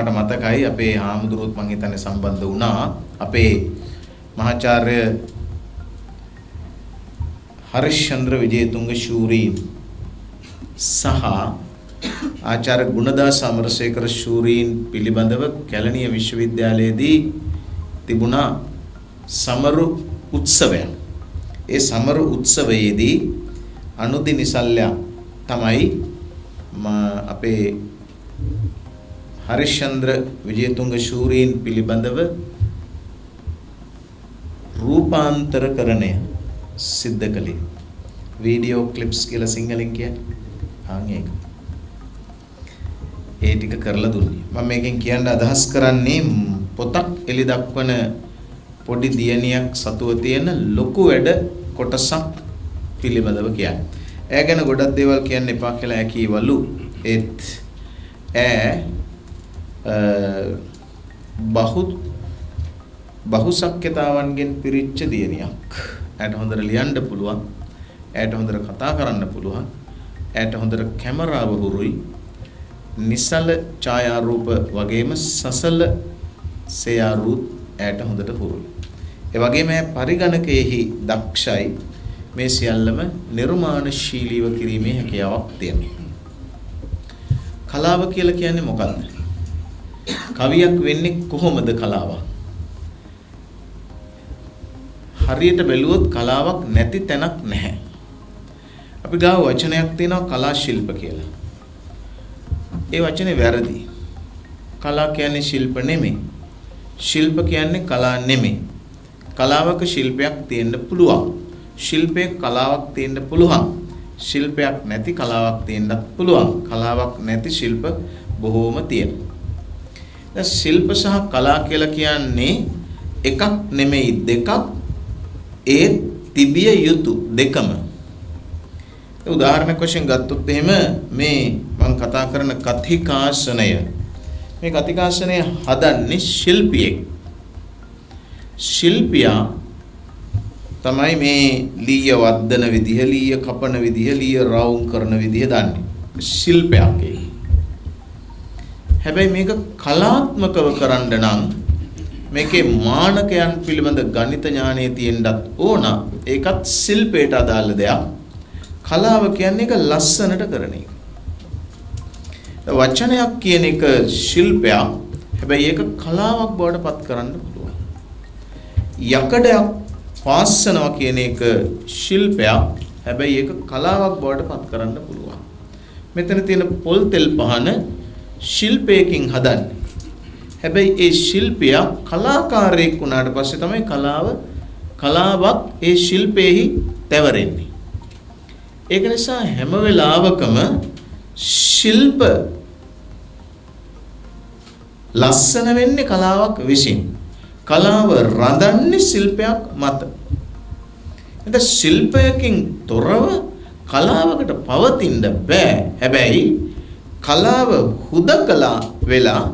මට මතකයි අපේ හාමුදුරුවොත් මං හිතන්නේ සම්බන්ධ වුණා අපේ මහාචාර්ය හරිශ්චන්ද්‍ර විජේතුංග ශූරීන් සහ ආචාර්ය ගුණදාස අමරසේකර ශූරීන් පිළිබඳව කැලණිය විශ්වවිද්‍යාලයේදී තිබුණා සමරු උත්සවයක්. ඒ සමරු උත්සවයේදී අනුදි නිසල්ය තමයි අපේ හරිශ්චන්ද්‍ර විජේතුංග ශූරීන් පිළිබඳව රූපාන්තරකරණය සිද්ධ කළේ. වීඩියෝ ක්ලිප්ස් කියලා සිංහලෙන් කියන්නේ. ඒ ටික කරලා දුන්නේ. මම මේකෙන් කියන්න අදහස් කරන්නේ පොතක් එලි දක්වන පොඩි දියණියක් සතුව තියෙන ලොකු වැඩ කොටසක් පිළිබඳව කියන්නේ. ඈ ගැන ගොඩක් දේවල් කියන්න එපා කියලා ඈ කීවලු. ඒත් බහුසක්්‍යතාවන්ගෙන් පිරිච්ච දියණියක්. ඇයට හොඳට ලියන්න පුළුවන්. ඇයට හොඳට කතා කරන්න පුළුවන්. ඇයට හොඳට කැමරාව හුරුයි. නිසල ඡායාරූප වගේම සසල සේයාරූප ඇයට හොඳට හුරුයි. ඒ වගේම පරිගණකයේහි දක්ෂයි. මේ සියල්ලම නිර්මාණශීලීව කිරීමේ හැකියාවක් තියෙනවා. කලාව කියලා කියන්නේ මොකක්ද? කවියක් වෙන්නේ කොහොමද කලාවක්? හරියට බැලුවොත් කලාවක් නැති තැනක් නැහැ. අපි ගාව වචනයක් තියෙනවා කලා ශිල්ප කියලා. ඒ වචනේ වැරදි. කලා කියන්නේ ශිල්ප නෙමෙයි. ශිල්ප කියන්නේ කලා නෙමෙයි. කලාවක ශිල්පයක් තියෙන්න පුළුවන්. ශිල්පයේ කලාවක් තියෙන්න පුළුවන්. ශිල්පයක් නැති කලාවක් තියෙන්නත් පුළුවන්. කලාවක් නැති ශිල්ප බොහෝම තියෙනවා. දැන් ශිල්ප සහ කලා කියලා කියන්නේ එකක් නෙමෙයි දෙකක්. ඒ තිබිය යුතු දෙකම. උදාහරණයක් වශයෙන් ගත්තොත් එහෙම මේ මම කතා කරන කතිකාසනය. මේ කතිකාසනය හදන්නේ ශිල්පියෙක්. ශිල්පියා තමයි මේ ලීය වද්දන විදිහ, ලීය කපන විදිහ, ලීය රවුම් කරන විදිහ දන්නේ. ශිල්පයක් ඒ. හැබැයි මේක කලාත්මකව කරන්න නම් මේකේ මානකයන් පිළිබඳ ගණිත ඥානය තියෙන්නත් ඕන. ඒකත් ශිල්පයට අදාළ දෙයක්. කලාව කියන්නේ ඒක ලස්සනට කරන එක. වචනයක් කියන එක ශිල්පයක්. හැබැයි ඒක කලාවක් බවට පත් කරන්න පුළුවන්. යකඩයක් පාස්සනවා කියන එක ශිල්පයක්. හැබැයි ඒක කලාවක් බවට පත් කරන්න පුළුවන්. මෙතන තියෙන පොල් තෙල් පහන ශිල්පයකින් හදන්නේ. හැබැයි ඒ ශිල්පියා කලාකාරයෙක් වුණාට පස්සේ තමයි කලාවක් ඒ ශිල්පෙහි තැවරෙන්නේ. ඒක නිසා හැම වෙලාවකම ශිල්ප ලස්සන වෙන්නේ කලාවක් විසින්. කලාව රඳන්නේ ශිල්පයක් මත. එතන ශිල්පයකින් තොරව කලාවකට පවතින්න බෑ. හැබැයි කලාව හුදකලා වෙලා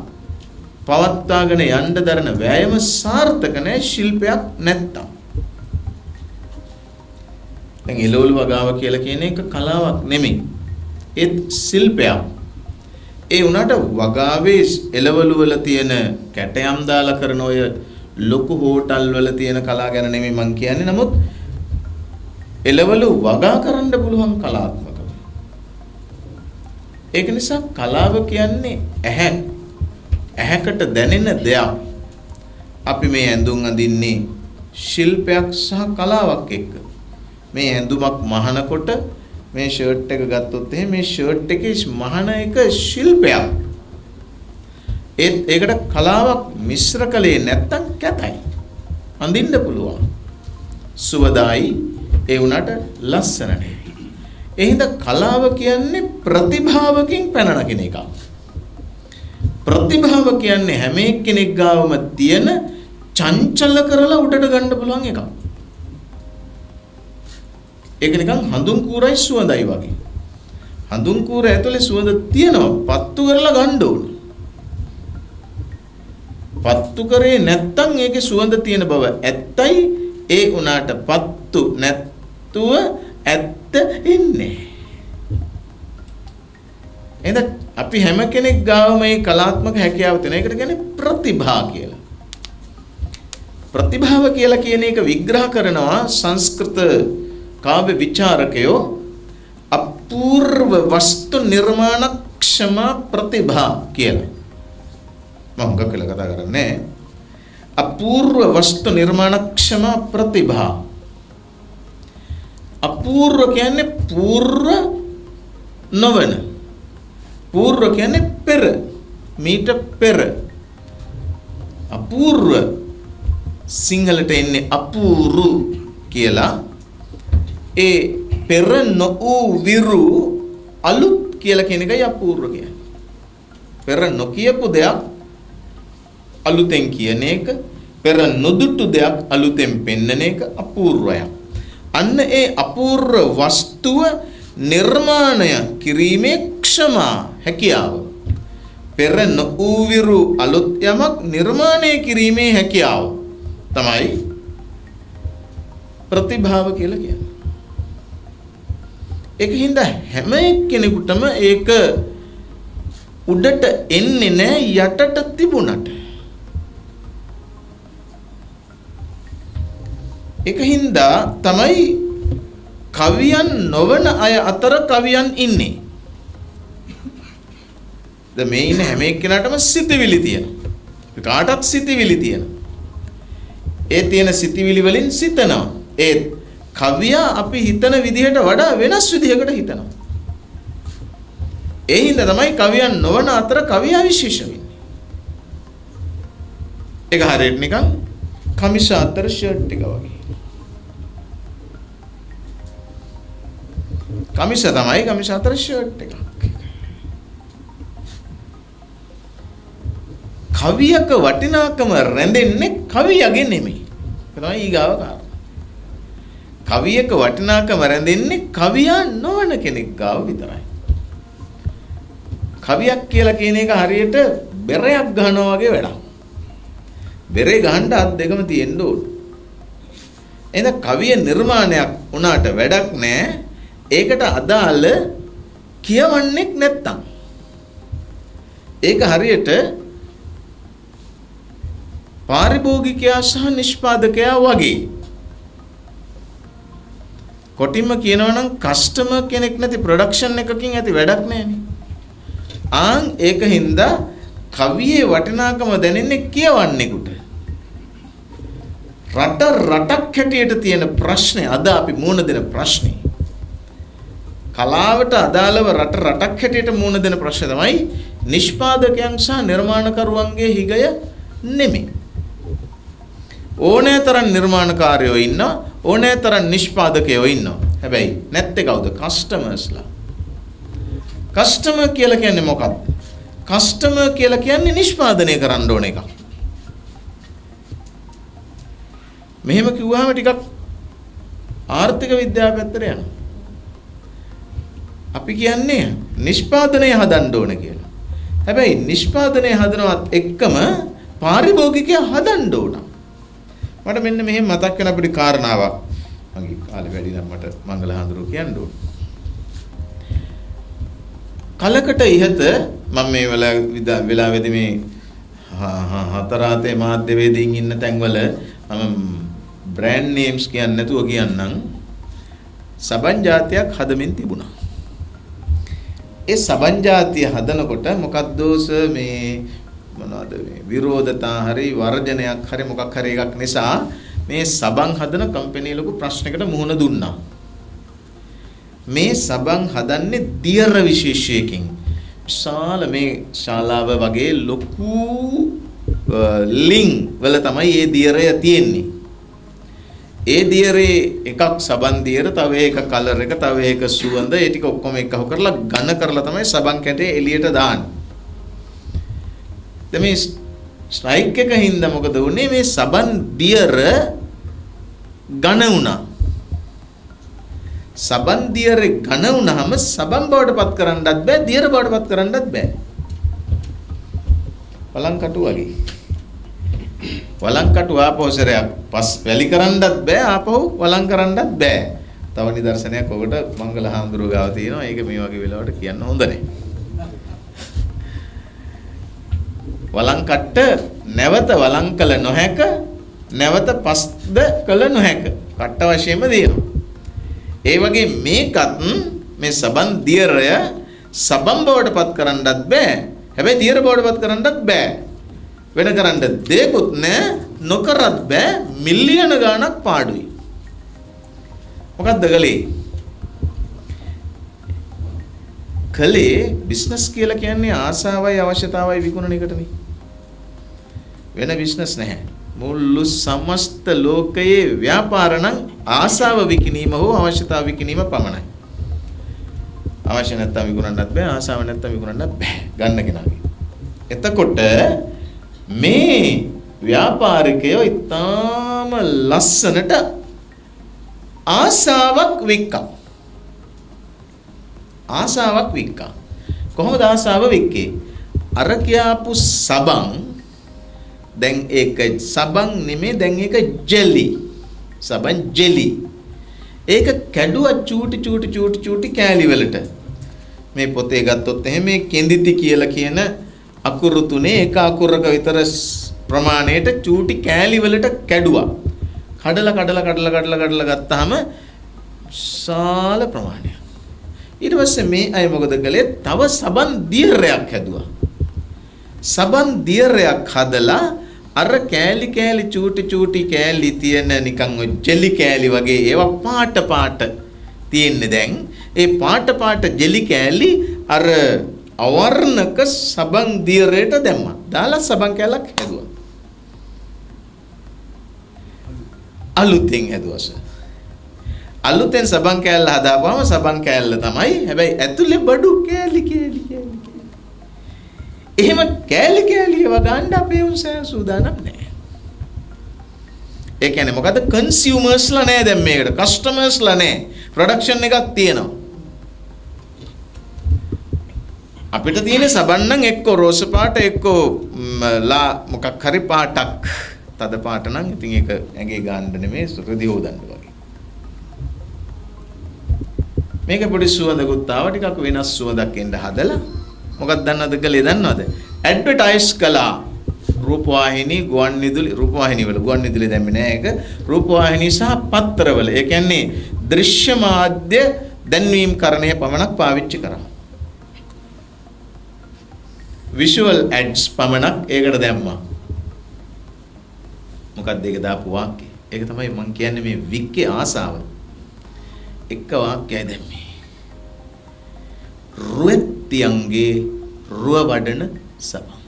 පවත්වාගෙන යන්න දරන වෑයම සාර්ථක නැහැ ශිල්පයක් නැත්තම්. දැන් එළවලු වගාව කියලා කියන එක කලාවක් නෙමෙයි. ඒත් ශිල්පයක්. ඒ උනාට වගාවේ එළවලු වල තියෙන කැටයම් දාලා කරන ඔය ලොකු හෝටල් වල තියෙන කලාව ගැන නෙමෙයි මම කියන්නේ. නමුත් එළවලු වගා කරන්න පුළුවන් කලාත්මකව. ඒක නිසා කලාව කියන්නේ ඇහැකට දැනෙන දෙයක්. අපි මේ ඇඳුම් අඳින්නේ ශිල්පයක් සහ කලාවක් එක්ක. මේ ඇඳුමක් මහනකොට මේ ෂර්ට් එක ගත්තොත් එහෙනම් මේ ෂර්ට් එකේ මහන එක ශිල්පයක්. ඒකට කලාවක් මිශ්‍ර කළේ නැත්තම් කැතයි. අඳින්න පුළුවන්. සුවදායි ඒ උනට ලස්සන නෙවෙයි. එහෙනම් කලාව කියන්නේ ප්‍රතිභාවකින් පැන නගින එකක්. ප්‍රතිභාව කියන්නේ හැම එක්කෙනෙක් ගාවම තියෙන චංචල කරලා උඩට ගන්න පුළුවන් එකක්. ඒක නිකන් හඳුන් කූරයි සුවඳයි වගේ. හඳුන් කූර ඇතුලේ සුවඳ තියෙනවා. පත්තු කරලා ගන්න ඕනේ. පත්තු කරේ නැත්තම් ඒකේ සුවඳ තියෙන බව ඇත්තයි. ඒ උනාට පත්තු නැත්තුව ඇත්ත ඉන්නේ. එහෙනම් අපි හැම කෙනෙක් ගාව මේ කලාත්මක හැකියාව තියෙන එකට කියන්නේ ප්‍රතිභා කියලා. ප්‍රතිභාව කියලා කියන එක විග්‍රහ කරනවා සංස්කෘත කාව්‍ය විචාරකයෝ අපූර්ව වස්තු නිර්මාණක්ෂම ප්‍රතිභා කියලා. මම ගොඩක් කතා කරන්නේ අපූර්ව වස්තු නිර්මාණක්ෂම ප්‍රතිභා. අපූර්ව කියන්නේ පූර්ව නොවන. පූර්ව කියන්නේ පෙර, මීට පෙර. අපූර්ව සිංහලට එන්නේ අපූරු කියලා. ඒ පෙර නොවූ විරු අලුත් කියලා කියන එකයි අපූර්ව කියන්නේ. පෙර නොකියපු දෙයක් අලුතෙන් කියන එක, පෙර නොදුටු දෙයක් අලුතෙන් පෙන්වන එක අපූර්වයක්. අන්න ඒ අපූර්ව වස්තුව නිර්මාණය කිරීමේ ක්ෂමා හැකියාව. පෙර නොවූ විරු අලුත් යමක් නිර්මාණය කිරීමේ හැකියාව තමයි ප්‍රතිභාව කියලා කියන්නේ. ඒකින්ද හැම කෙනෙකුටම ඒක උඩට එන්නේ නැහැ යටට තිබුණට. ඒකින්ද තමයි කවියන් නොවන අය අතර කවියන් ඉන්නේ. දැන් මේ ඉන්න හැම එක්කෙනාටම සිතවිලි තියෙනවා. කාටත් සිතවිලි තියෙනවා. ඒ තියෙන සිතවිලි වලින් සිතනවා. ඒ කවියා අපි හිතන විදිහට වඩා වෙනස් විදිහකට හිතනවා. ඒ හින්දා තමයි කවියන් නොවන අතර කවියා විශේෂ වෙන්නේ. ඒක හරියට නිකන් කමිස අතර ෂර්ට් එක වගේ. කමිස තමයි කමිස අතර ෂර්ට් එක. කවියක වටිනාකම රැඳෙන්නේ කවියගේ නෙමෙයි. ඒක තමයි ඊගාව කාරණා. කවියක වටිනාකම රැඳෙන්නේ කවියා නොවන කෙනෙක් ගාව විතරයි. කවියක් කියලා කියන එක හරියට බෙරයක් ගන්නවා වගේ වැඩක්. බෙරේ ගහන්න අත් දෙකම තියෙන්න ඕන. එහෙනම් කවිය නිර්මාණයක් වුණාට වැඩක් නැහැ. ඒකට අදාළ කියවන්නෙක් නැත්තම්. ඒක හරියට පාරිභෝගිකයා සහ නිෂ්පාදකයා වගේ. කොටින්ම කියනවා නම් කස්ටමර් කෙනෙක් නැති ප්‍රොඩක්ෂන් එකකින් ඇති වැඩක් නැහැනේ. ඒක හින්දා කවියේ වටිනාකම දැනෙන්නේ කියවන්නෙකුට. රටක් හැටියට තියෙන ප්‍රශ්නේ අද අපි මුහුණ දෙන ප්‍රශ්නේ. කලාවට අදාළව රටක් හැටියට මුහුණ දෙන ප්‍රශ්නේ තමයි නිෂ්පාදකයන් සහ නිර්මාණකරුවන්ගේ හිගය නෙමෙයි. ඕනෑ තරම් නිර්මාණකාරයෝ ඉන්නවා, ඕනෑ තරම් නිෂ්පාදකයෝ ඉන්නවා. හැබැයි නැත්තේ කවුද? කස්ටමර්ස්ලා. කස්ටමර් කියලා කියන්නේ මොකක්ද? කස්ටමර් කියලා කියන්නේ නිෂ්පාදනය කරන්න ඕන එකක්. මෙහෙම කිව්වහම ටිකක් ආර්ථික විද්‍යාව පැත්තට යනවා. අපි කියන්නේ නිෂ්පාදනය හදන්න ඕන කියලා. හැබැයි නිෂ්පාදනය හදනවත් එක්කම පාරිභෝගිකයා හදන්න ඕන. මට මෙන්න මෙහෙම මතක් වෙන අපිට කාරණාවක්. මගේ කාලේ වැඩි නම් මට මංගල හඳුරු කියන්න ඕන. කලකට ඉහත මම මේ වෙලාවේදී මේ හතරාතේ මාධ්‍යවේදීන් ඉන්න තැන්වල මම බ්‍රෑන්ඩ් නේම්ස් කියන්නේ නැතුව කියන්නම්. සබන් જાතියක් හදමින් තිබුණා. ඒ සබන් જાතිය හදනකොට මොකද්ද මේ මොනවද මේ විරෝධතා හරි වර්ජනයක් හරි මොකක් හරි එකක් නිසා මේ සබන් හදන කම්පැනි ලොකු ප්‍රශ්නයකට මුහුණ දුන්නා. මේ සබන් හදන්නේ දියර විශේෂයකින්. විශාල මේ ශාලාව වගේ ලොකු ලිං වල තමයි මේ දියරය තියෙන්නේ. ඒ දියරේ එකක් සබන් දියර, තව එක කලර් එක, තව එක සුවඳ, ඒ ටික ඔක්කොම එකහු කරලා ඝන කරලා තමයි සබන් කැටේ එළියට දාන්නේ. දැන් මේ ස්ට්‍රයික් එක හින්දා මොකද වුනේ? මේ සබන් දියර ඝන වුණා. සබන් දියරේ ඝන වුණාම සබන් බවට පත් කරන්නත් බෑ, දියර බවට පත් කරන්නත් බෑ. වලංකටු වගේ. වලංකටු ආපෝසරයක් පස් වැලි කරන්නත් බෑ, ආපහු වලං කරන්නත් බෑ. තව නිදර්ශනයක් ඔබට මංගල හාමුදුරුවෝ ගාව තියෙනවා. ඒක මේ වගේ වෙලාවට කියන්න හොඳ නැහැ. වළං කට්ට නැවත වළං කළ නොහැක නැවත පස්ද කළ නොහැක කට්ට වශයෙන්ම දෙනවා. ඒ වගේ මේකත් මේ සබන් දියරය සබන් බවට පත් කරන්නත් බෑ. හැබැයි දියර බවට පත් කරන්නත් බෑ. වෙන කරන්න දෙයක්වත් නැහැ. නොකරත් බෑ. මිලියන ගාණක් පාඩුයි. මොකක්ද කලේ බිස්නස් කියලා කියන්නේ ආසාවයි අවශ්‍යතාවයි විකුණන එකටනේ. වෙන බිස්නස් නැහැ. මුළු සමස්ත ලෝකයේ ව්‍යාපාර නම් ආසාව විකිණීම හෝ අවශ්‍යතාව විකිණීම පමණයි. අවශ්‍ය නැත්තම් විකුණන්නත් බෑ, ආසාව නැත්තම් විකුණන්නත් බෑ ගන්න කෙනාගේ. එතකොට මේ ව්‍යාපාරිකයෝ ඉතාම ලස්සනට ආසාවක් වික්කා. ආසාවක් වික්කා. කොහොමද ආසාව වික්කේ? අර කියාපු සබන් දැන් ඒක සබන් නෙමෙයි දැන් ඒක ජෙලි. සබන් ජෙලි. ඒක කැඩුවා චූටි කෑලි වලට. මේ පොතේ ගත්තොත් එහෙම මේ කෙඳිති කියලා කියන අකුරු තුනේ එක අකුරක විතර ප්‍රමාණයට චූටි කෑලි වලට කැඩුවා. කඩලා ගත්තාම විශාල ප්‍රමාණයක්. ඊට පස්සේ මේ අය මොකද කළේ? තව සබන් දියරයක් හැදුවා. සබන් දියරයක් හදලා අර කෑලි චූටි කෑලි තියෙන නිකන් ඔය ජෙලි කෑලි වගේ ඒවා පාට තියෙන්නේ දැන්. ඒ පාට ජෙලි කෑලි අර අවර්ණක සබන් දියරයට දැම්මා. දාලා සබන් කෑල්ලක් හැදුවා. අලුතෙන් හැදුවාස. අලුතෙන් සබන් කෑල්ල හදාපුවම සබන් කෑල්ල තමයි. හැබැයි ඇතුලේ බඩු කෑලි. එහෙම කෑලි ඒවා ගන්න අපේ උන්සෑ සූදානම් නැහැ. ඒ කියන්නේ මොකද? කන්සියුමර්ස්ලා නැහැ දැන් මේකට. කස්ටමර්ස්ලා නැහැ. ප්‍රොඩක්ෂන් එකක් තියෙනවා. අපිට තියෙන සබන් නම් එක්ක රෝස පාට එක්ක මොකක් හරි පාටක්. තද පාට නම් ඉතින් ඒක ඇඟේ ගන්න නෙමෙයි සුරදි හොදන්න වගේ. මේක පොඩි සුවඳකුත් ආව ටිකක් වෙනස් සුවඳක් එන්න හදලා මොකක්ද දන්නවද? ඇඩ්වර්ටයිස් කළා. රූපවාහිනී රූපවාහිනී වල ගුවන්විදුලි දැම්මේ නෑ ඒක. රූපවාහිනී සහ පත්තරවල. ඒ කියන්නේ දෘශ්‍ය මාධ්‍ය දැන්වීම් කරණය පමණක් පාවිච්චි කරා. විෂුවල් ඇඩ්ස් පමණක් ඒකට දැම්මා. මොකක්ද ඒක දාපු වාක්‍යය? ඒක තමයි මම කියන්නේ මේ වික්කේ ආසාව. එක වාක්‍යය දැම්මේ. රුවැත්තියන්ගේ රුව වඩන සබන්.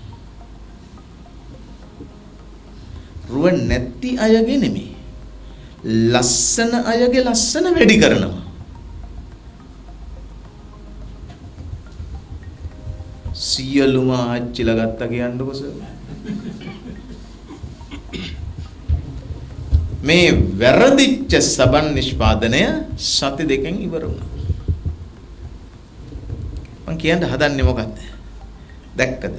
රුව නැති අයගේ නෙමෙයි. ලස්සන අයගේ ලස්සන වැඩි කරනවා. සියලුම ආච්චිලා ගත්තා කියන්නකො සර්. මේ වැරදිච්ච සබන් නිෂ්පාදනය සති දෙකෙන් ඉවර වුණා. මම කියන්න හදන්නේ මොකද්ද? දැක්කද?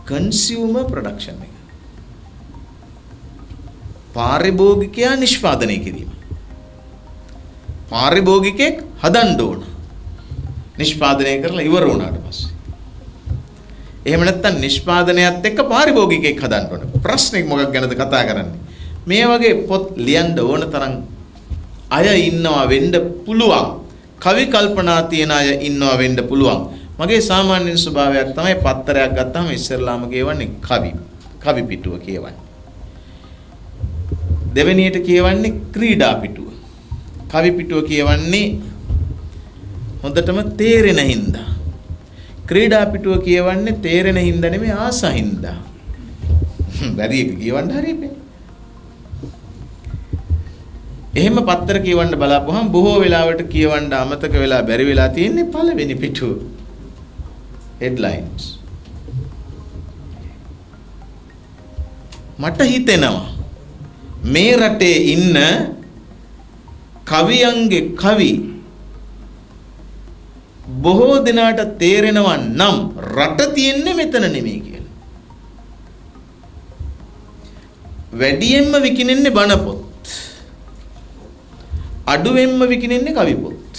කන්සියුමර් ප්‍රොඩක්ෂන් එක. පාරිභෝගිකයා නිෂ්පාදනය කිරීම. පාරිභෝගිකෙක් හදන්න ඕන. නිෂ්පාදනය කරලා ඉවර වුණාට පස්සේ. එහෙම නැත්නම් නිෂ්පාදනයත් එක්ක පාරිභෝගිකෙක් හදන්න ඕන. ප්‍රශ්නේ මොකක් ගැනද කතා කරන්නේ? මේ වගේ පොත් ලියන්න ඕන තරම් අය ඉන්නවා වෙන්න පුළුවන්. කවි කල්පනා තියන අය ඉන්නවා වෙන්න පුළුවන්. මගේ සාමාන්‍ය ස්වභාවයක් තමයි පත්තරයක් ගත්තාම ඉස්සරලාම කියවන්නේ කවි පිටුව කියවන්නේ. දෙවෙනියට කියවන්නේ ක්‍රීඩා පිටුව. කවි පිටුව කියවන්නේ හොඳටම තේරෙන හින්දා. ක්‍රීඩා පිටුව කියවන්නේ තේරෙන හින්දා නෙමෙයි ආසා හින්දා. බැරි එක කියවන්න හරියන්නේ. එහෙම පත්තර කියවන්න බලාපුවහම බොහෝ වෙලාවට කියවන්න අමතක වෙලා බැරි වෙලා තියෙන්නේ පළවෙනි පිටුව. headlines. මට හිතෙනවා මේ රටේ ඉන්න කවියන්ගේ කවි බොහෝ දිනාට තේරෙනවා නම් රට තියෙන්නේ මෙතන නෙමෙයි කියලා. වැඩියෙන්ම විකිනෙන්නේ බණ පොත්. අඩුවෙන්ම විකිනෙන්නේ කවි පොත්.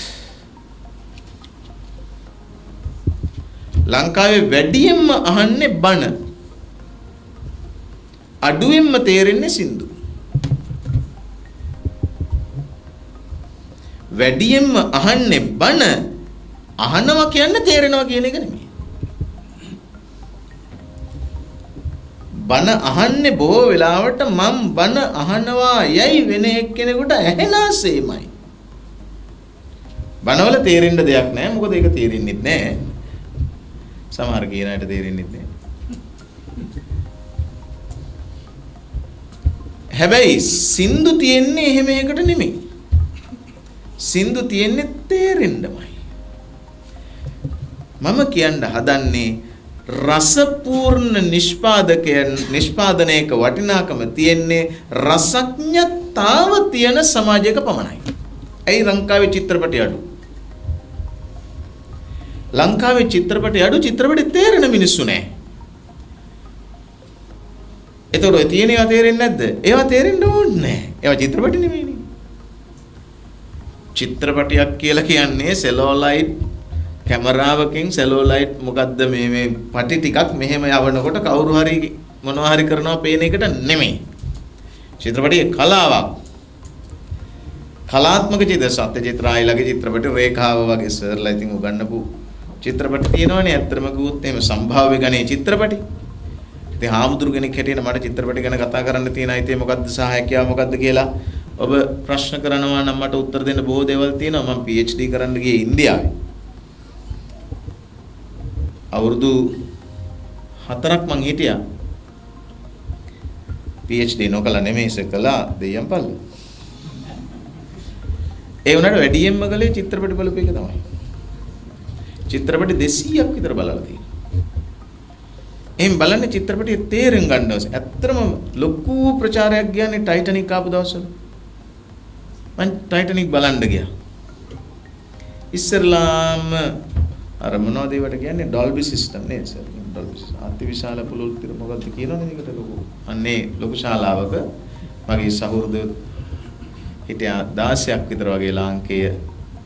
ලංකාවේ වැඩියෙන්ම අහන්නේ බණ. අඩුවෙන්ම තේරෙන්නේ සින්දු. වැඩියෙන්ම අහන්නේ බණ. අහනවා කියන්නේ තේරෙනවා කියන එක නෙමෙයි. බණ අහන්නේ බොහෝ වෙලාවට මම බණ අහනවා යයි වෙන එක්කෙනෙකුට ඇහෙනාසෙමයි. බණවල තේරෙන්න දෙයක් නැහැ. මොකද ඒක තේරෙන්නේ නැහැ. සමහර කියන අයට තේරෙන්නේ නැහැ. හැබැයි සින්දු තියෙන්නේ එහෙම එකකට නෙමෙයි. සින්දු තියෙන්නේ තේරෙන්නමයි. මම කියන්න හදන්නේ රසපූර්ණ නිෂ්පාදනයක වටිනාකම තියෙන්නේ රසඥතාව තියෙන සමාජයක පමණයි. ඇයි ලංකාවේ චිත්‍රපටි අඩු? ලංකාවේ චිත්‍රපටි අඩු. චිත්‍රපටි තේරෙන මිනිස්සු නැහැ. එතකොට ඔය තියෙන ඒවා තේරෙන්නේ නැද්ද? ඒවා තේරෙන්න ඕනේ නැහැ. ඒවා චිත්‍රපටි නෙමෙයිනේ. චිත්‍රපටියක් කියලා කියන්නේ සෙලෝලයිට් කැමරාවකින් සෙලෝලයිට් මොකද්ද මේ පටි ටිකක් මෙහෙම යවනකොට කවුරු හරි මොනවා හරි කරනවා පේන එකට නෙමෙයි. චිත්‍රපටියේ කලාවක්. කලාත්මක චිත්‍ර සත්‍ය චිත්‍රායිලගේ චිත්‍රපටි රේඛාව වගේ සර්ලා ඉතින් උගන්නපු චිත්‍රපටි තියෙනවනේ. ඇත්තටම කිව්වොත් එහෙම සම්භාව්‍ය ගණේ චිත්‍රපටි. ඉතින් හාමුදුරු කෙනෙක් හැටියට මට චිත්‍රපටි ගැන කතා කරන්න තියෙන අයිතිය මොකද්ද සහ හැකියාව මොකද්ද කියලා ඔබ ප්‍රශ්න කරනවා නම් මට උත්තර දෙන්න බොහෝ දේවල් තියෙනවා. මම PhD කරන්න ගියේ ඉන්දියාවේ. අවුරුදු 4ක් මං හිටියා. PhD නොකලා නෙමෙයි කළා දෙයියන් පල්ල. ඒ වුණාට වැඩියෙන්ම කළේ චිත්‍රපටි බලපු එක තමයි. චිත්‍රපටි 200ක් විතර බලලා තියෙනවා. එහෙන් බලන්නේ චිත්‍රපටිය තේරුම් ගන්න ඕනේ. ඇත්තටම ලොකු ප්‍රචාරයක් ගියානේ ටයිටනික් ආපු දවස්වල. මම ටයිටනික් බලන්න ගියා. ඉස්සරලාම අර මොනවද ඒවට කියන්නේ ඩොල්බි සිස්ටම් නේද සර්? Dolby system. අතිවිශාල පුළුල් තිර මොකක්ද කියනවනේ ඒකට ලොකු. අන්නේ ලොකු ශාලාවක මගේ සහෘදය හිටියා 16ක් විතර වගේ ලාංකේය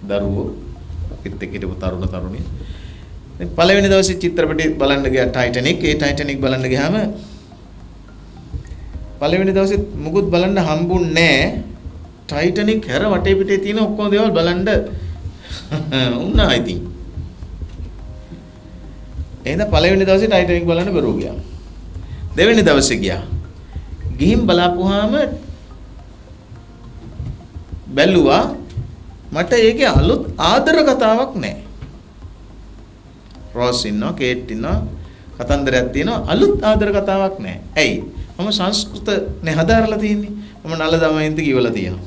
දරුවෝ පිට හිටපු තරුණ තරුණිය. දැන් පළවෙනි දවසේ චිත්‍රපටි බලන්න ගියා ටයිටනික්. ඒ ටයිටනික් බලන්න ගියාම පළවෙනි දවසේ මුකුත් බලන්න හම්බුන්නේ නැහැ. ටයිටනික් හැර වටේ පිටේ තියෙන ඔක්කොම දේවල් බලන්න උන්නා ඉතින්. එහෙනම් පළවෙනි දවසේ ටයිටනික් බලන්න බැරුව ගියා. දෙවෙනි දවසේ ගියා. ගිහින් බලාපුවාම බැලුවා මට ඒකේ අලුත් ආදර කතාවක් නැහැ. රෝස් ඉන්නවා, කේට් ඉන්නවා, කතන්දරයක් තියෙනවා, අලුත් ආදර කතාවක් නැහැ. ඇයි? මම සංස්කෘතනේ හදාරලා තියෙන්නේ. මම නල දමයන්ති කියවලා තියෙනවා.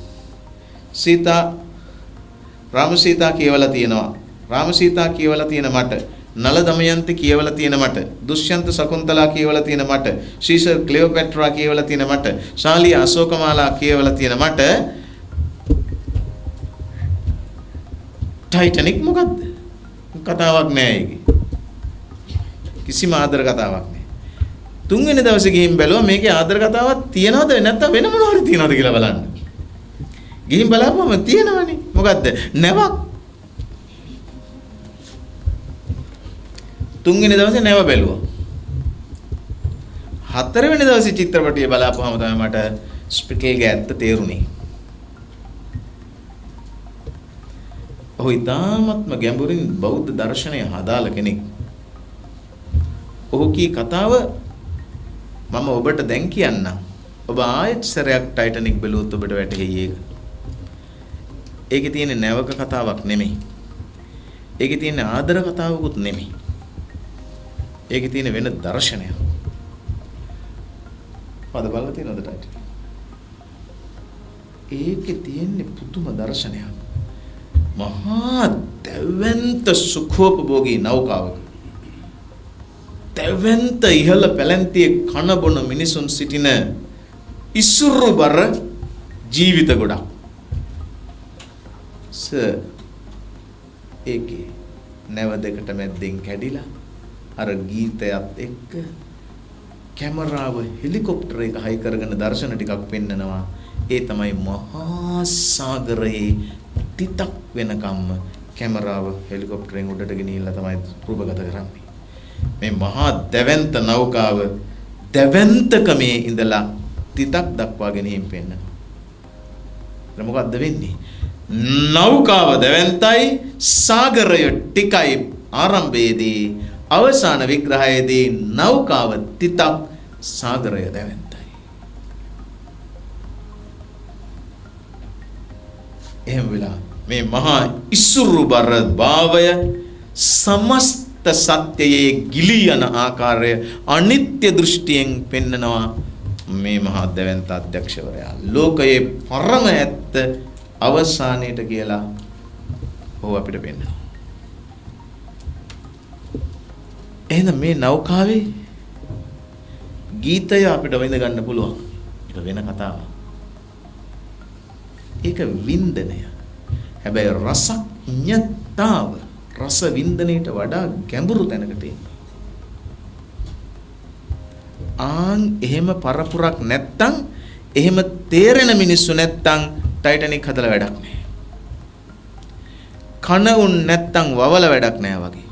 රාම සීතා කියවලා තියෙනවා. රාම සීතා කියවලා තියෙන මට, නල දමයන්ති කියවලා තියෙන මට, දුෂ්යන්ත සකුන්තලා කියවලා තියෙන මට, සීසර් ක්ලියෝපැට්‍රා කියවලා තියෙන මට, ශාලිය අශෝකමාලා කියවලා තියෙන මට ටයිටනික් මොකද්ද? කතාවක් නෑ ඒකේ. කිසිම ආදර කතාවක් නෑ. තුන්වෙනි දවසේ ගිහින් බැලුවා මේකේ ආදර කතාවක් තියනවද නැත්නම් වෙන මොනවා හරි තියනවද කියලා බලන්න. ගිහින් බලපුවම තියෙනවනේ. මොකද්ද? නැවක්. තුන්වෙනි දවසේ නැව බැලුවා. හතරවෙනි දවසේ චිත්‍රපටිය බලාපුවාම තමයි මට ස්පිටල්ගේ ඇත්ත තේරුනේ. ඔහු ඉතාමත්ම ගැඹුරින් බෞද්ධ දර්ශනය හදාළ කෙනෙක්. ඔහු කී කතාව මම ඔබට දැන් කියන්නම්. ඔබ ආයෙත් සැරයක් ටයිටනික් බැලුවොත් ඔබට වැටහෙයි ඒක. ඒකේ තියෙන නැවක කතාවක් නෙමෙයි. ඒකේ තියෙන ආදර කතාවකුත් නෙමෙයි. ඒකේ තියෙන වෙන දර්ශනයක්. පද බලලා තියෙනවද ටයිටනික්? ඒකේ තියෙන පුදුම දර්ශනයක්. මහා දැවැන්ත සුඛෝපභෝගී නෞකාවක දැවැන්ත ඉහළ පැලැන්තියේ කන බොන මිනිසුන් සිටින ඉසුරුබර ජීවිත ගොඩක්. ඒකේ නැව දෙකට මැද්දෙන් කැඩිලා අර ගීතයත් එක්ක කැමරාව හෙලිකොප්ටර් එක හයි කරගෙන දර්ශන ටිකක් පෙන්නනවා. ඒ තමයි මහා සාගරයේ තිතක් වෙනකම්ම කැමරාව හෙලිකොප්ටරෙන් උඩට ගෙනියලා තමයි රූපගත කරන්නේ. මේ මහා දැවැන්ත නෞකාව දැවැන්තකමේ ඉඳලා තිතක් දක්වා ගෙනීම පෙන්වනවා. ඒක මොකද්ද වෙන්නේ? නෞකාව දැවැන්තයි, සාගරය ටිකයි ආරම්භයේදී, අවසාන විග්‍රහයේදී නෞකාව තිතක්, සාගරය දැවැන්තයි. එහෙම වෙලා මේ මහා ඉසුරු බර භාවය සමස්ත සත්‍යයේ ගිලී යන ආකාරය අනිත්‍ය දෘෂ්ටියෙන් පෙන්නනවා මේ මහා දැවැන්ත අධ්‍යක්ෂවරයා. ලෝකයේ පරම ඇත්ත අවසානයේට කියලා ඔහු අපිට පෙන්නනවා. එහෙනම් මේ නෞකාවේ ගීතය අපිට විඳ ගන්න පුළුවන්. ඒක වෙන කතාවක්. ඒක වින්දනය. හැබැයි රසඥතාව, රස වින්දනයට වඩා ගැඹුරු තැනකට එන්නේ. එහෙම පරපුරක් නැත්තම්, එහෙම තේරෙන මිනිස්සු නැත්තම් ටයිටැනික් හදලා වැඩක් නැහැ. කන උන් නැත්තම් වවල වැඩක් නැහැ වගේ.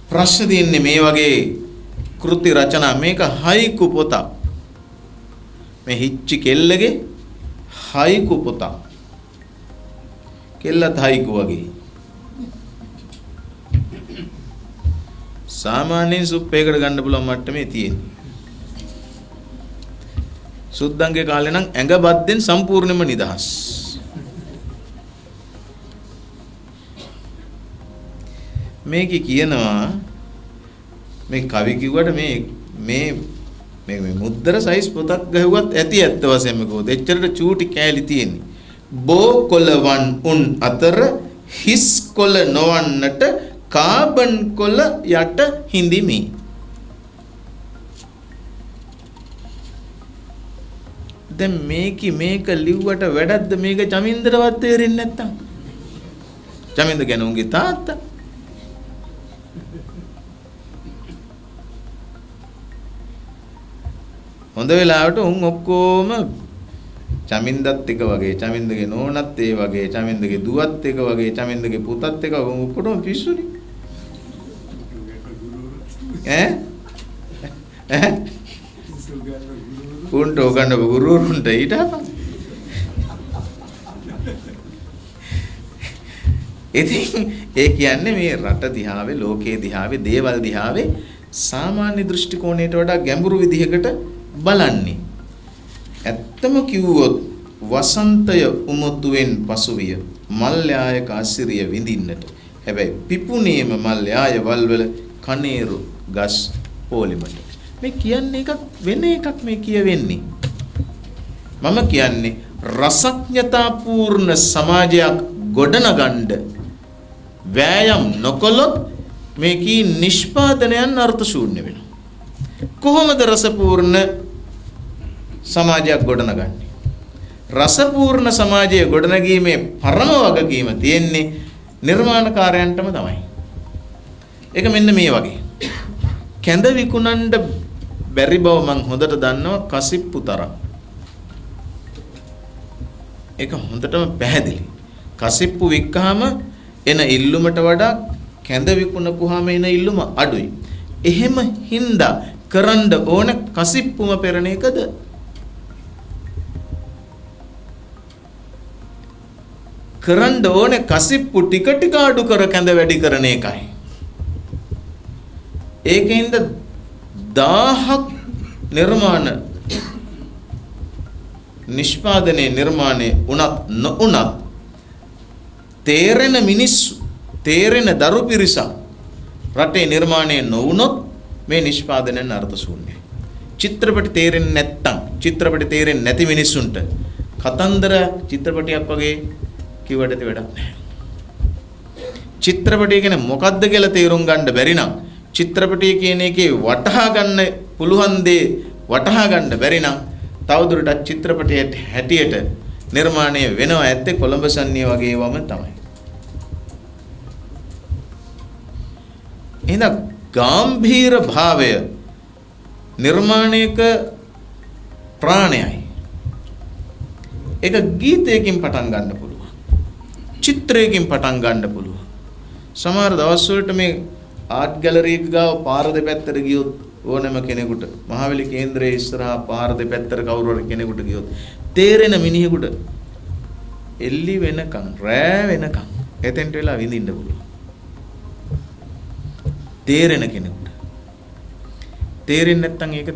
ප්‍රශ්න තියෙන්නේ මේ වගේ කෘති රචනා. මේක හයිකු පොතක්. මේ හිච්චි කෙල්ලගේ හයිකු පොතක්. කෙල්ලත් හයිකු වගේ. සාමාන්‍යයෙන් සුප් එකකට ගන්න පුළුවන් මට්ටමේ තියෙන්නේ. සුද්දන්ගේ කාලේ නම් ඇඟ බද්දෙන් සම්පූර්ණයෙන්ම නිදහස්. මේක කියනවා මේ කවි කිව්වට මේ මුද්දර සයිස් පොතක් ගහුවත් ඇති ඇත්ත වශයෙන්ම කොහොද එච්චරට චූටි කෑලි තියෙන්නේ. බෝ කොළවන් උන් අතර හිස් කොළ නොවන්නට කාබන් කොළ යට හිඳිමි. දැන් මේක ලිව්වට වැඩක්ද? මේක චමින්දරවත් තේරෙන්නේ නැත්තම්. චමින්ද ගැන උන්ගේ තාත්තා හොඳ වෙලාවට උන් ඔක්කොම චමින්දත් එක වගේ, චමින්දගේ නෝනත් ඒ වගේ, චමින්දගේ දුවත් එක වගේ, චමින්දගේ පුතත් එක වගේ ඔක්කොටම පිස්සුනේ. උන්ට උගන්න ගුරුවරුන්ට ඊට ඉතින් ඒ කියන්නේ මේ රට දිහාවේ, ලෝකයේ දිහාවේ, දේවල් දිහාවේ සාමාන්‍ය දෘෂ්ටි කෝණයට වඩා ගැඹුරු විදිහකට බලන්නේ. ඇත්තම කිව්වොත් වසන්තය උමුතුවෙන් පසුවිය මල්යායක අසිරිය විඳින්නට. හැබැයි පිපුණේම මල්යාය වල්වල කනේරු ගස් පොලිමට. මේ කියන්නේ එකක් වෙන එකක් මේ කියවෙන්නේ. මම කියන්නේ රසඥතාපූර්ණ සමාජයක් ගොඩනගන්න වෑයම් නොකළොත් මේකී නිෂ්පාදනයන් අර්ථ ශූන්‍ය වෙනවා. කොහොමද රසපූර්ණ සමාජයක් ගොඩනගන්නේ? රසපූර්ණ සමාජය ගොඩනගීමේ පරම වගකීම තියෙන්නේ නිර්මාණකාරයන්ටම තමයි. ඒක මෙන්න මේ වගේ. කැඳ විකුණන්න බැරි බව මම හොඳට දන්නවා කසිප්පු තරම්. ඒක හොඳටම පැහැදිලි. කසිප්පු වික්කහම එන ඉල්ලුමට වඩා කැඳ විකුණපුවාම එන ඉල්ලුම අඩුයි. එහෙම හින්දා කරන්න ඕන කසිප්පුම පෙරණ එකද? කරන්න ඕන කසිප්පු ටික ටික අඩු කර කැඳ වැඩි කරන එකයි. ඒකෙන්ද 1000ක් නිර්මාණ නිෂ්පාදනයේ නිර්මාණය උනත් නොඋනත් තේරෙන මිනිස්සු, තේරෙන දරු පිරිසක් රටේ නිර්මාණය නොවුනොත් මේ නිෂ්පාදනයන් අර්ථ ශූන්‍යයි. චිත්‍රපටි තේරෙන්නේ නැත්තම්, චිත්‍රපටි තේරෙන්නේ නැති මිනිස්සුන්ට කතන්දර චිත්‍රපටියක් වගේ කිව්වට වැඩක් නැහැ. චිත්‍රපටිය කියන්නේ මොකද්ද කියලා තේරුම් ගන්න බැරි නම්, චිත්‍රපටිය කියන එකේ වටහා ගන්න පුළුවන් දේ වටහා ගන්න බැරි නම් තවදුරටත් චිත්‍රපටයේ හැටියට නිර්මාණය වෙනවා ඇත්තේ කොළඹ සන්නිය වගේ වම තමයි. එහෙනම් ගාම්භීර භාවය නිර්මාණයක ප්‍රාණයයි. ඒක ගීතයකින් පටන් ගන්න පුළුවන්. චිත්‍රයකින් පටන් ගන්න පුළුවන්. සමහර දවස්වලට මේ ආර්ට් ගැලරි එක ගාව පාර දෙපැත්තට ගියොත් ඕනෑම කෙනෙකුට මහවැලි කේන්දරයේ ඉස්සරහා පාර දෙපැත්තට කවුරු හරි කෙනෙකුට ගියොත් තේරෙන මිනිහෙකුට එල්ලි වෙනකන් රෑ වෙනකන් එතෙන්ට වෙලා විඳින්න පුළුවන්. තේරෙන කෙනෙකුට. තේරෙන්නේ නැත්නම් ඒක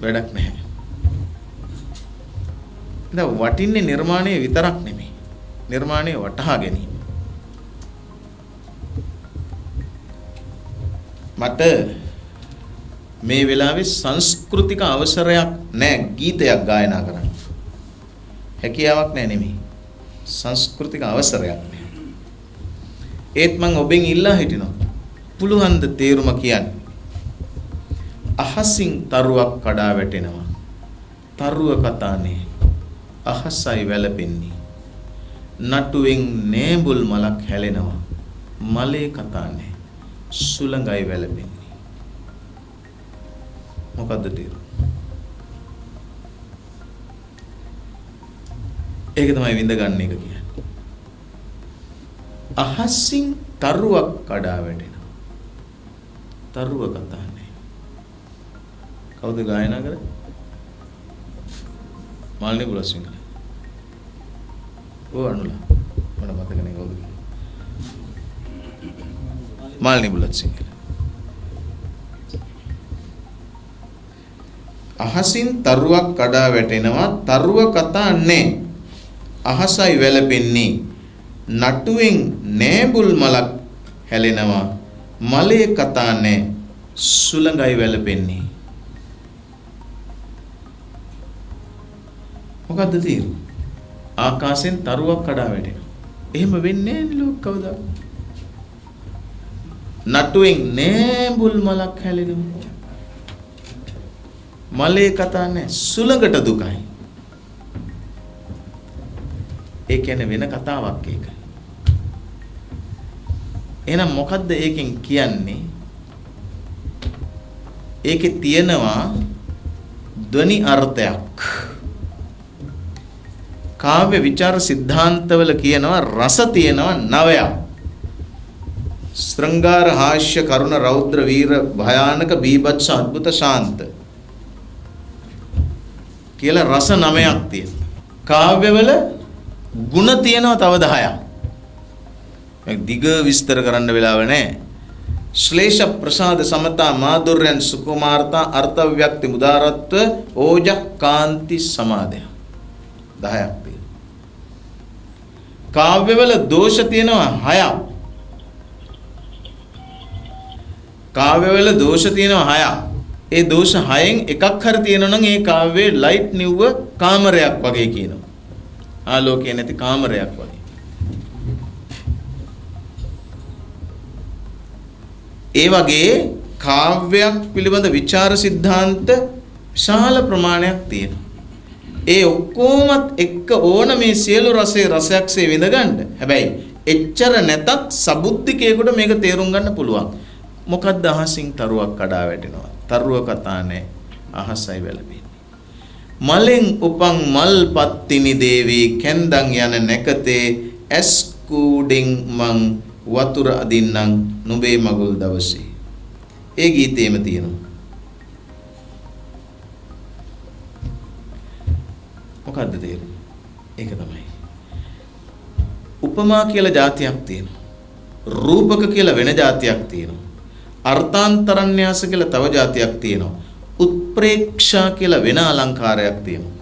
වැඩක් නැහැ. දැන් වටින්නේ නිර්මාණය විතරක් නෙමෙයි. නිර්මාණය වටහා ගැනීම. මට මේ වෙලාවේ සංස්කෘතික අවසරයක් නැහැ ගීතයක් ගායනා කරන්න. හැකියාවක් නැහැ නෙමෙයි. සංස්කෘතික අවසරයක් නැහැ. ඒත් මම ඔබෙන් ඉල්ලා හිටිනවා. පුළුවන් ද තේරුම කියන්නේ? අහසින් තරුවක් කඩා වැටෙනවා. තරුව කතානේ අහසයි වැළපෙන්නේ. නටුවෙන් නේඹුල් මලක් හැලෙනවා. මලේ කතානේ සුළඟයි වැළපෙන්නේ. මොකද්ද තේරුම? ඒක තමයි විඳ ගන්න එක කියන්නේ. අහසින් තරුවක් කඩා වැටෙනවා. තරුව කතානේ. කවුද ගායනා කරේ? මාල්නි බුලසිංහ. ඕ අනුලා. මට මතක නැහැ කවුද. මාල්නි බුලසිංහ. අහසින් තරුවක් කඩා වැටෙනවා. තරුව කතානේ අහසයි වැළපෙන්නේ. නටුවෙන් නෑඹුල් මලක් හැලෙනවා. මලේ කතානේ සුළඟයි වැළපෙන්නේ. මොකද්ද තේරුම? ආකාශයෙන් තරුවක් කඩා වැටෙනවා. එහෙම වෙන්නේ නැහැ ලෝක කවදා. නටුවෙන් නෑඹුල් මලක් හැලෙනවා. මලේ කතානේ සුළඟට දුකයි. ඒ කියන්නේ වෙන කතාවක් ඒක. එහෙනම් මොකද්ද ඒකෙන් කියන්නේ? ඒකේ තියෙනවා ධ්වනි අර්ථයක්. කාව්‍ය විචාර සිද්ධාන්තවල කියනවා රස තියෙනවා නවයක්. ශෘංගාර හාස්‍ය කරුණ රෞද්‍ර වීර භයානක බීභත්ස අద్భుත ශාන්ත කියලා රස 9ක් තියෙනවා. කාව්‍යවල ಗುಣ තියෙනවා තව 10ක්. මේ දිග විස්තර කරන්න වෙලාව නැහැ. ශ්ලේෂ ප්‍රසාද සමතා මාధుර්යන් සුකුමාරතා අර්ථව්‍යක්ති මුදාරත්ව ඕජ කාන්ති සමාදය 10ක් තියෙනවා. කාව්‍යවල දෝෂ තියෙනවා 6ක්. කාව්‍යවල දෝෂ තියෙනවා 6ක්. ඒ දෝෂ 6න් එකක් හරි තියෙනවා නම් ඒ කාව්‍යයේ ලයිට් නිව්ව කාමරයක් වගේ කියනවා. ආලෝකය නැති කාමරයක් වගේ. ඒ වගේ කාව්‍යයක් පිළිබඳ විචාර සිද්ධාන්ත විශාල ප්‍රමාණයක් තියෙනවා. ඒ ඔක්කොමත් එක්ක ඕන මේ සියලු රසයක්සේ විඳ ගන්න. හැබැයි එච්චර නැතත් සබුද්ධිකයෙකුට මේක තේරුම් ගන්න පුළුවන්. මොකද්ද අහසින් තරුවක් කඩා වැටෙනවා. තරුව කතානේ අහසයි වැළපෙන්නේ. මලෙන් උපන් මල් පත්තිනි දේවී කැන්දන් යන නැකතේ ඇස් කූඩෙන් මං වතුර අදින්නම් නුඹේ මගුල් දවසේ. ඒ ගීතේම තියෙනවා. මොකද්ද තේරුම? ඒක තමයි. උපමා කියලා જાතියක් තියෙනවා. රූපක කියලා වෙන જાතියක් තියෙනවා. අර්ථාන්තරන්‍යාස කියලා තව જાතියක් තියෙනවා. උත්ප්‍රේක්ෂා කියලා වෙන අලංකාරයක් තියෙනවා.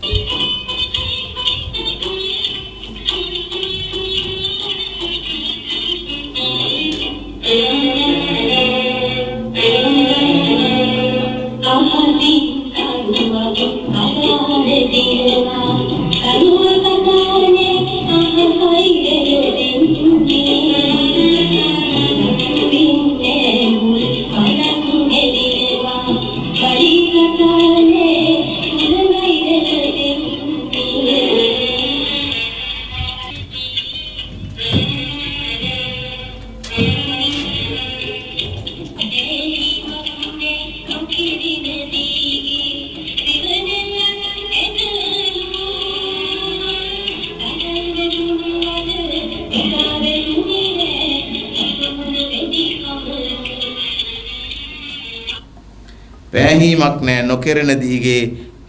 පෑහීමක් නැහැ නොකරන දීගේ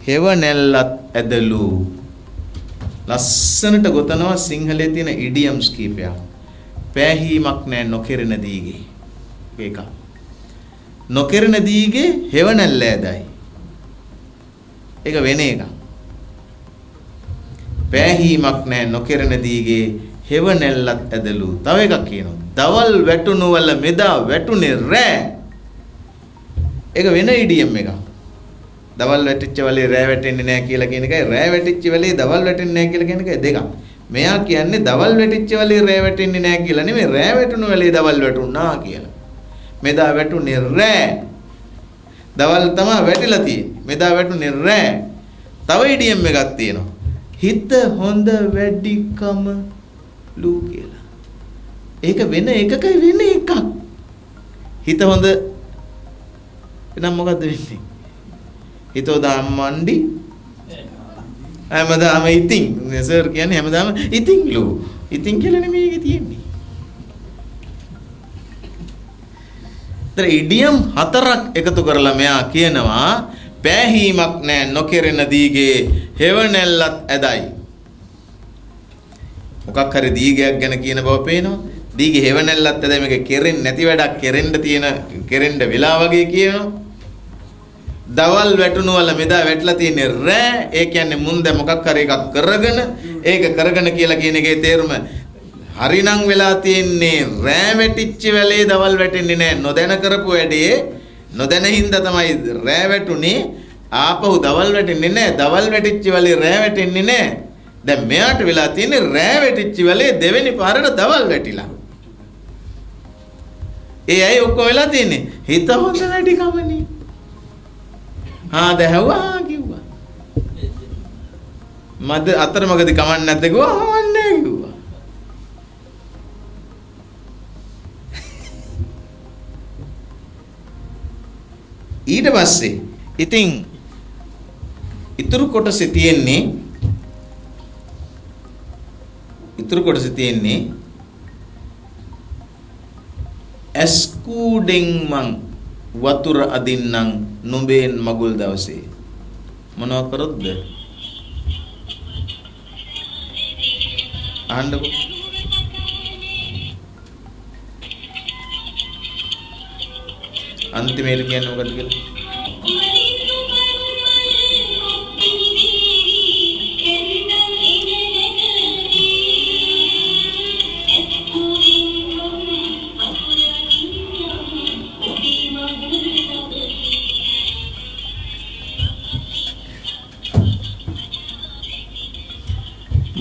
හෙවණැල්ලත් ඇදලු. ලස්සනට ගොතනවා සිංහලයේ තියෙන ඉඩියම්ස් කීපයක්. පෑහීමක් නැහැ නොකරන දීගේ. ඒක. නොකරන දීගේ හෙවණැල්ල ඇදයි. ඒක වෙන එකක්. පෑහීමක් නැහැ නොකරන දීගේ හෙවණැල්ලත් ඇදලු. තව එකක් කියනවා. දවල් වැටුණු වල මෙදා වැටුනේ රෑ. ඒක වෙන ඉඩියම් එකක්. දවල් වැටිච්ච වෙලේ රෑ වැටෙන්නේ නැහැ කියලා කියන එකයි රෑ වැටිච්ච වෙලේ දවල් වැටෙන්නේ නැහැ කියලා කියන එකයි දෙකක්. මෙයා කියන්නේ දවල් වැටිච්ච වෙලේ රෑ වැටෙන්නේ නැහැ කියලා නෙමෙයි රෑ වැටුණු වෙලේ දවල් වැටුණා කියලා. මෙදා වැටුනේ රෑ. දවල් තමයි වැටිලා තියෙන්නේ. මෙදා වැටුනේ රෑ. තව ඉඩියම් එකක් තියෙනවා. හිත හොඳ වැඩිකම ලූ කියලා. ඒක වෙන එකකයි වෙන එකක්. හිත හොඳ එනම් මොකද්ද වෙන්නේ? හිතෝ දාම්මණ්ඩි හැමදාම ඉතින් සර් කියන්නේ හැමදාම ඉතින් ලූ. ඉතින් කියලා නෙමෙයි ඒකේ තියෙන්නේ. ඒතර ඉඩියම් හතරක් එකතු කරලා මෙයා කියනවා පෑහීමක් නැහැ නොකරන දීගේ හෙවණැල්ලත් ඇදයි. මොකක් හරි දීගයක් ගැන කියන බව පේනවා. දීගේ හෙවණැල්ලත් ඇදයි මේක කෙරෙන්නේ නැති වැඩක් කෙරෙන්න වෙලා වගේ කියනවා. දවල් වැටුණු වල මෙදා වැටලා තියෙන්නේ රෑ. ඒ කියන්නේ මුන්ද මොකක් හරි එකක් කරගෙන ඒක කරගෙන කියලා කියන එකේ තේරුම හරිනම් වෙලා තියෙන්නේ රෑ වැටිච්ච වෙලේ දවල් වැටෙන්නේ නැහැ. නොදැන කරපු වැඩේ නොදැන හින්දා තමයි රෑ වැටුනේ. ආපහු දවල් වැටෙන්නේ නැහැ. දවල් වැටිච්ච වෙලේ රෑ වැටෙන්නේ නැහැ. දැන් මෙයාට වෙලා තියෙන්නේ රෑ වැටිච්ච වෙලේ දෙවෙනි පාරට දවල් වැටිලා. ඒ අය ඔක්කොම වෙලා තියෙන්නේ හිත හොඳ වැඩි කමනේ. දැහුවා කිව්වා. මද අතරමඟදී කමන්නේ නැද්ද කිව්වා. නැහැ කිව්වා. ඊට පස්සේ ඉතින් ඉතුරු කොටසේ තියෙන්නේ ඇස්කූඩෙන් මං වතුර අදින්නම් නුඹෙන් මගුල් දවසේ මොනව කරොත්ද අහන්නකො. අන්තිමේට කියන්නේ මොකද්ද කියලා?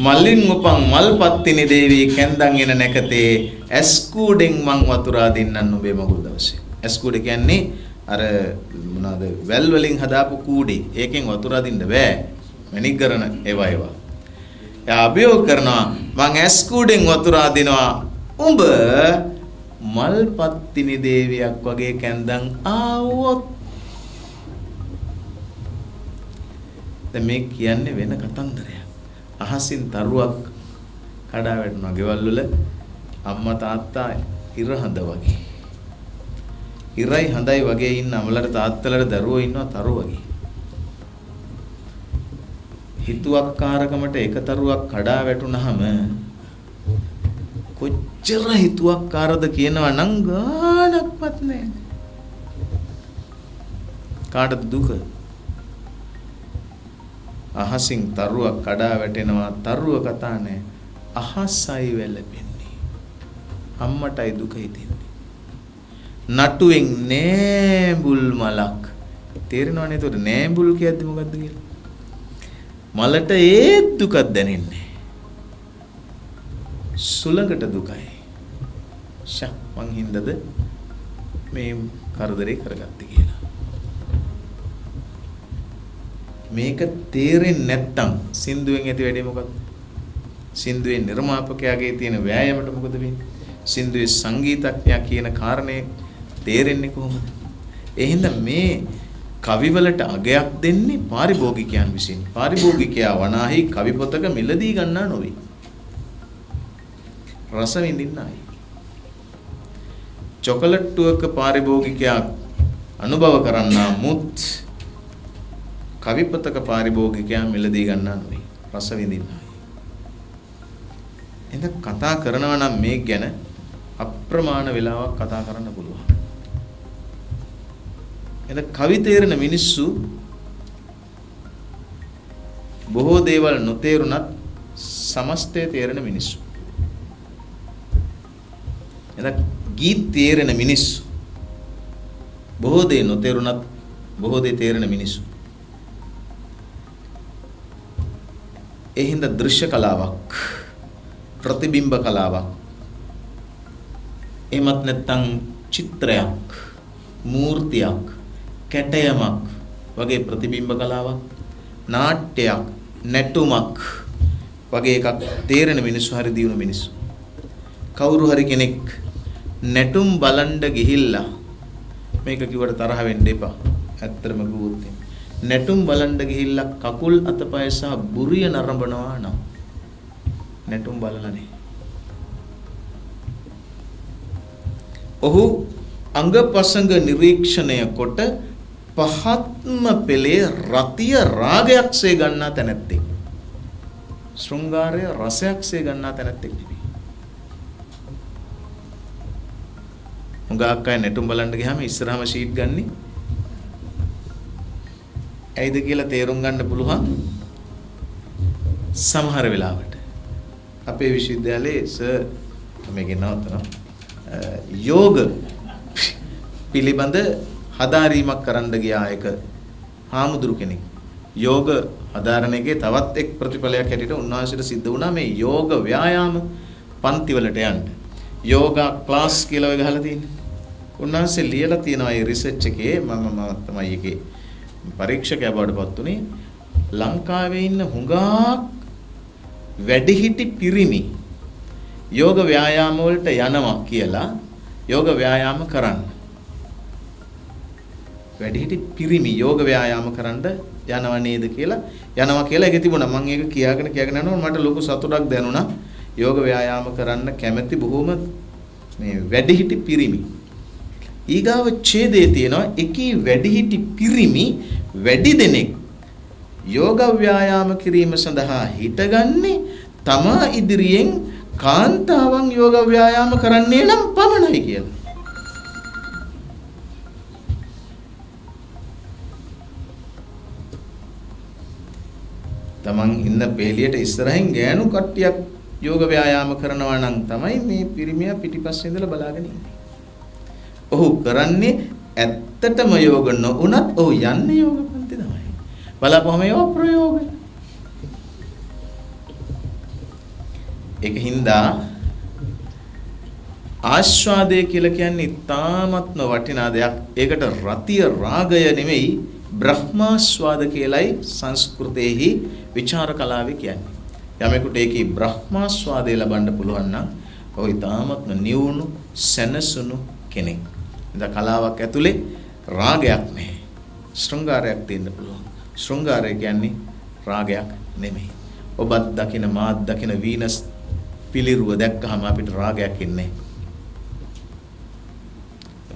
මල්ලින් උපන් මල්පත්තිනි දේවී කැන්දන් එන නැකතේ ඇස්කූඩෙන් මං වතුරා දෙන්නම් නුඹේ මගුල් දවසේ. ඇස්කූඩ කියන්නේ අර මොනවාද වැල් වලින් හදාපු කූඩේ. ඒකෙන් වතුරා දින්න බෑ. මැණික් කරන ඒවා. එයා අභියෝග කරනවා මං ඇස්කූඩෙන් වතුරා දෙනවා. උඹ මල්පත්තිනි දේවියක් වගේ කැන්දන් ආවොත්. දැන් මේ කියන්නේ වෙන කතන්දරයක්. අහසින් තරුවක් කඩා වැටුණා ගෙවල් වල අම්මා තාත්තා ඉර හඳ වගේ. ඉරයි හඳයි වගේ ඉන්න අමලට තාත්තලට දරුවෝ ඉන්නවා තරු වගේ. හිතුවක්කාරකමට එක තරුවක් කඩා වැටුනහම කොච්චර හිතුවක්කාරද කියනවා නම් ගාණක්වත් නැහැ. කාටද දුක? අහසින් තරුවක් කඩා වැටෙනවා තරුව කතා නැහැ. අහසයි වැළපෙන්නේ. අම්මටයි දුක හිතෙන්නේ. නටුවෙන් නෑඹුල් මලක්. තේරෙනවනේ එතකොට නෑඹුල් කියද්දි මොකද්ද කියලා? මලට ඒ දුකක් දැනෙන්නේ. සුළඟට දුකයි. මං හින්දාද මේ කරදරේ කරගත්තේ කියලා. මේක තේරෙන්නේ නැත්තම් සින්දුවෙන් ඇති වැඩේ මොකක්ද? සින්දුවේ නිර්මාපකයාගේ තියෙන වෑයමට මොකද වෙන්නේ? සින්දුවේ සංගීතඥයා කියන කාරණේ තේරෙන්නේ කොහොමද? ඒ හින්දා මේ කවිවලට අගයක් දෙන්නේ පාරිභෝගිකයන් විසින්. පාරිභෝගිකයා වනාහි කවි පොතක මිලදී ගන්නා නොවේ. රස විඳින්නයි. චොකලට්ටුවක පාරිභෝගිකයා අනුභව කරන්නා මුත් කවිපතක පාරිභෝගිකයන් මිලදී ගන්නා නෙවෙයි රස විඳින්නයි. එතන කතා කරනවා නම් මේ ගැන අප්‍රමාණ වෙලාවක් කතා කරන්න පුළුවන්. එතන කවි තේරෙන මිනිස්සු බොහෝ දේවල් නොතේරුණත් සමස්තය තේරෙන මිනිස්සු. එතන ගීත තේරෙන මිනිස්සු බොහෝ දේ නොතේරුණත් බොහෝ දේ තේරෙන මිනිස්සු. ඒ හින්දා දෘශ්‍ය කලාවක් ප්‍රතිබිම්බ කලාවක් එමත් නැත්නම් චිත්‍රයක් මූර්තියක් කැටයමක් වගේ ප්‍රතිබිම්බ කලාවක් නාට්‍යයක් නැටුමක් වගේ එකක් තේරෙන මිනිස්සු හරි දියුණු මිනිස්සු. කවුරු හරි කෙනෙක් නැටුම් බලන්න ගිහිල්ලා මේක කිව්වට තරහ වෙන්න එපා. ඇත්තටම කිව්වොත් නැටුම් බලන්න ගිහිල්ලා කකුල් අතපය සහ බුරිය නරඹනවා නම් නැටුම් බලලානේ. ඔහු අංගපසංග නිරීක්ෂණය කොට පහත්ම පෙළේ රතිය රාගයක්සේ ගන්නා තැනැත්තෙක්. ශෘංගාරය රසයක්සේ ගන්නා තැනැත්තෙක් නෙමෙයි. උගාක් අය නැටුම් බලන්න ගියාම ඉස්සරහම ෂීට් ගන්නි. ඇයිද කියලා තේරුම් ගන්න පුළුවන් සමහර වෙලාවට. අපේ විශ්වවිද්‍යාලයේ සර් මේකේ නවත්තනවා. යෝග පිළිබඳ හදාරීමක් කරන්න ගියා එක හාමුදුරු කෙනෙක්. යෝග හදාරණ එකේ තවත් එක් ප්‍රතිඵලයක් හැටියට උන්වහන්සේට සිද්ධ වුණා මේ යෝග ව්‍යායාම පන්ති වලට යන්න. යෝගා ක්ලාස් කියලා ඔය ගහලා තියෙන්නේ. උන්වහන්සේ ලියලා තියෙනවා මේ රිසර්ච් එකේ මම තමයි ඒකේ පරීක්ෂකයා බවට පත් උනේ. ලංකාවේ ඉන්න හුඟක් වැඩිහිටි පිරිමි යෝග ව්‍යායාම වලට යනවා කියලා යෝග ව්‍යායාම කරන්න. වැඩිහිටි පිරිමි යෝග ව්‍යායාම කරන්න යනවා නේද කියලා යනවා කියලා ඒක තිබුණා. මම ඒක කියාගෙන යනකොට මට ලොකු සතුටක් දැනුණා. යෝග ව්‍යායාම කරන්න කැමැති බොහොම මේ වැඩිහිටි පිරිමි. ඊගාව ඡේදයේ තියෙනවා එකී වැඩිහිටි පිරිමි වැඩි දෙනෙක් යෝග ව්‍යායාම කිරීම සඳහා හිටගන්නේ තමා ඉදිරියෙන් කාන්තාවන් යෝග ව්‍යායාම කරන්නේ නම් පමණයි කියලා. තමන් ඉන්න පෙළියට ඉස්සරහින් ගෑනු කට්ටියක් යෝග ව්‍යායාම කරනවා නම් තමයි මේ පිරිමියා පිටිපස්සේ ඉඳලා බලාගෙන ඉන්නේ. ඔහු කරන්නේ ඇත්තටම යෝග නොඋනත් ඔහු යන්නේ යෝග පන්ති තමයි. බලපුවම ඒවා ප්‍රයෝග. ඒකින්ද ආස්වාදය කියලා කියන්නේ තාමත්ම වටිනා දෙයක්. ඒකට රතිය රාගය නෙමෙයි බ්‍රහ්මාස්වාද කියලායි සංස්කෘතයේහි විචාර කලාවේ කියන්නේ. යමෙකුට ඒකේ බ්‍රහ්මාස්වාදය ලබන්න පුළුවන් නම් ඔහු තාමත්ම නිවුණු සැනසුණු කෙනෙක්. ඉතින් කලාවක් ඇතුලේ රාගයක් නැහැ. ශෘංගාරයක් තියෙන්න පුළුවන්. ශෘංගාරය කියන්නේ රාගයක් නෙමෙයි. ඔබත් දකින මාත් දකින වීනස් පිළිරුව දැක්කහම අපිට රාගයක් එන්නේ.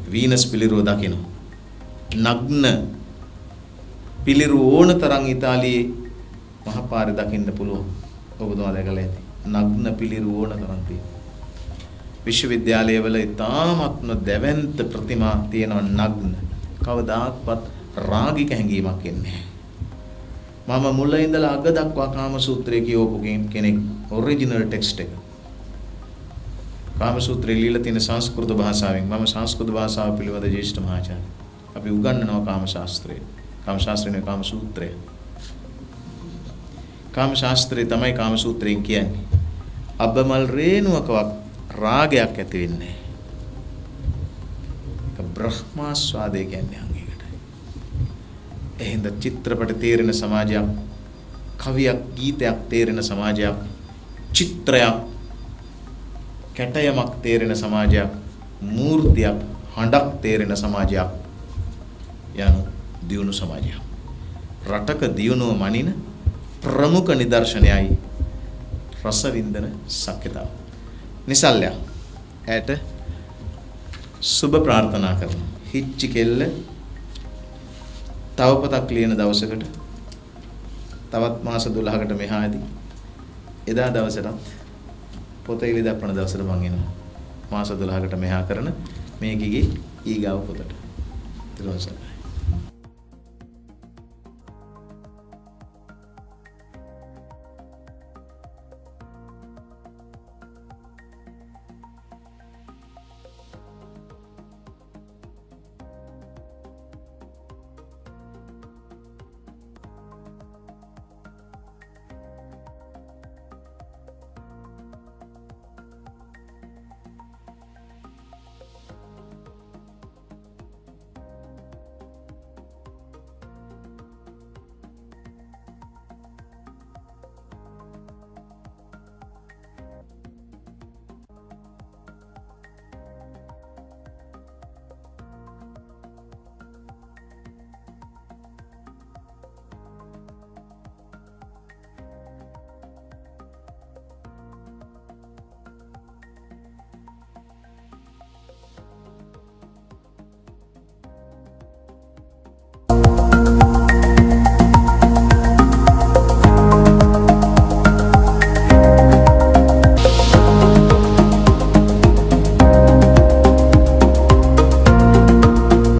වීනස් පිළිරුව දකින නග්න පිළිරුව ඕන තරම් ඉතාලියේ මහපාරේ දකින්න පුළුවන්. ඔබතුමා දැකලා ඇති. නග්න පිළිරුව ඕන තරම් තියෙනවා. විශ්වවිද්‍යාලයේ වල ඉතාමත්ම දැවැන්ත ප්‍රතිමා තියෙනවා නග්න. කවදාක්වත් රාගික හැඟීමක් එන්නේ නැහැ. මම මුල ඉඳලා අග දක්වා කාමසූත්‍රය කියවපු කෙනෙක් ඔරිජිනල් ටෙක්ස්ට් එක. කාමසූත්‍රය ලියලා තියෙන සංස්කෘත භාෂාවෙන්. මම සංස්කෘත භාෂාව පිළිබඳ ජ්‍යෙෂ්ඨ මහාචාර්ය. අපි උගන්වනවා කාමශාස්ත්‍රය. කාමශාස්ත්‍රයේ කාමසූත්‍රය. කාමශාස්ත්‍රය තමයි කාමසූත්‍රයෙන් කියන්නේ. අබ්බමල් රේණුවකවත් රාගයක් ඇති වෙන්නේ නැහැ. ඒක බ්‍රහ්මාස්වාදය කියන්නේ අංගයකට. එහෙනම් චිත්‍රපට තේරෙන සමාජයක්, කවියක්, ගීතයක් තේරෙන සමාජයක්, චිත්‍රයක්, කැටයමක් තේරෙන සමාජයක්, මූර්තියක්, හඬක් තේරෙන සමාජයක් යන දියුණු සමාජයක්. රටක දියුණුව මනින ප්‍රමුඛ නිදර්ශනයයි රසවින්දන සක්්‍යතාව. නිසල්ය ඇයට සුබ ප්‍රාර්ථනා කරනවා. හිච්චි කෙල්ල තව පොතක් ලියන දවසකට තවත් මාස 12කට මෙහාදී එදා දවසටත් පොත ඉලිදප්පන දවසට මං එනවා. මාස 12කට මෙහා කරන මේ ගිගේ ඊගාව පොතට. ඊළඟට